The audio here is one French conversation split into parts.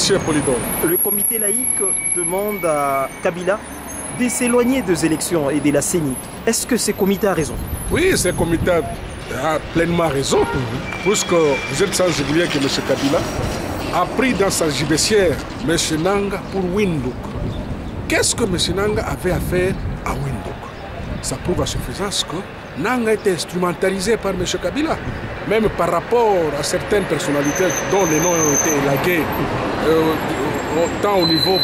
Monsieur Polydor. Le comité laïque demande à Kabila de s'éloigner des élections et de la CENI. Est-ce que ce comité a raison? Oui, ce comité a pleinement raison, puisque vous êtes sans oublier que M. Kabila a pris dans sa gibecière M. Nanga pour Windhoek. Qu'est-ce que M. Nanga avait à faire à Windhoek? Ça prouve à suffisance que Nanga était instrumentalisé par M. Kabila, même par rapport à certaines personnalités dont les noms ont été élagués, tant au niveau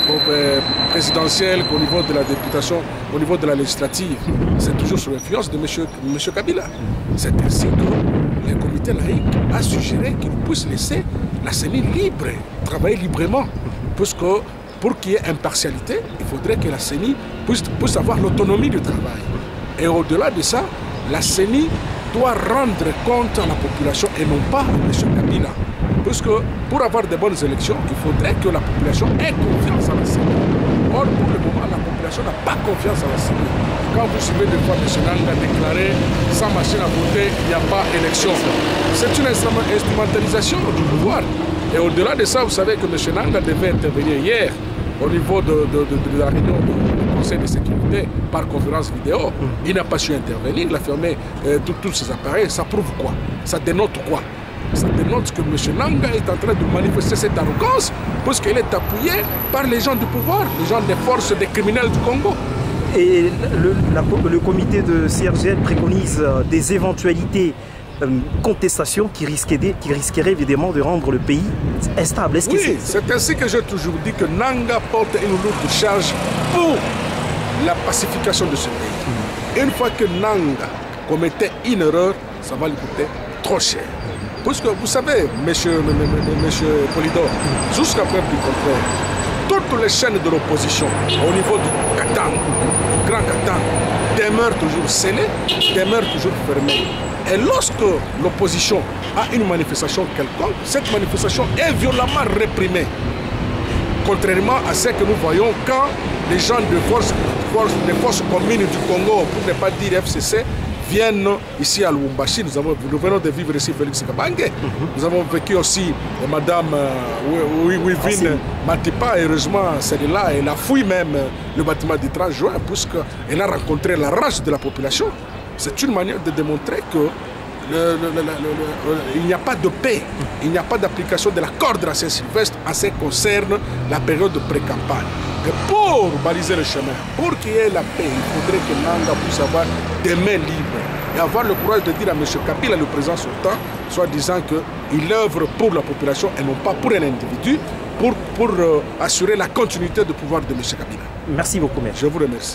présidentiel qu'au niveau de la députation, au niveau de la législative. C'est toujours sous l'influence de M. Kabila. C'est ainsi que le comité laïque a suggéré qu'il puisse laisser la CENI libre, travailler librement, puisque pour qu'il y ait impartialité, il faudrait que la CENI puisse avoir l'autonomie du travail. Et au-delà de ça, la CENI doit rendre compte à la population et non pas à M. Kabila. Puisque pour avoir de bonnes élections, il faudrait que la population ait confiance en la CENI. Or, pour le moment, la population n'a pas confiance en la CENI. Quand vous suivez des fois M. Nanga déclarer sans machine à voter, il n'y a pas élection. C'est une instrumentalisation du pouvoir. Et au-delà de ça, vous savez que M. Nanga devait intervenir hier au niveau de la réunion du Conseil de sécurité par conférence vidéo. Il n'a pas su intervenir, il a fermé tous ses appareils. Ça prouve quoi? Ça dénote quoi? Ça dénote que M. Nanga est en train de manifester cette arrogance parce qu'il est appuyé par les gens du pouvoir, les gens des forces des criminels du Congo. Et le comité de CRGL préconise des éventualités contestations qui risqueraient évidemment de rendre le pays instable. Oui, c'est ainsi que j'ai toujours dit que Nanga porte une lourde charge pour la pacification de ce pays. Une fois que Nanga commettait une erreur, ça va lui coûter trop cher. Parce que vous savez, monsieur Polydor, jusqu'à preuve du contraire, toutes les chaînes de l'opposition au niveau du Katanga, du Grand Katanga, demeurent toujours scellées, demeurent toujours fermées. Et lorsque l'opposition a une manifestation quelconque, cette manifestation est violemment réprimée. Contrairement à ce que nous voyons quand les gens des forces communes du Congo, pour ne pas dire FCC, viennent ici à Lubumbashi. Nous venons de vivre ici Félix Kabange. Nous avons vécu aussi Madame Wivine Matipa. Heureusement, celle-là, elle a fouillé même le bâtiment du 30 juin puisqu'elle a rencontré la rage de la population. C'est une manière de démontrer que il n'y a pas de paix, il n'y a pas d'application de l'accord de la Saint-Sylvestre en ce qui concerne la période de pré-campagne. Et pour baliser le chemin, pour qu'il y ait la paix, il faudrait que Nanga puisse avoir des mains libres et avoir le courage de dire à M. Kabila, le président sortant, soit disant qu'il œuvre pour la population et non pas pour un individu, pour assurer la continuité du pouvoir de M. Kabila. Merci beaucoup, maître. Je vous remercie.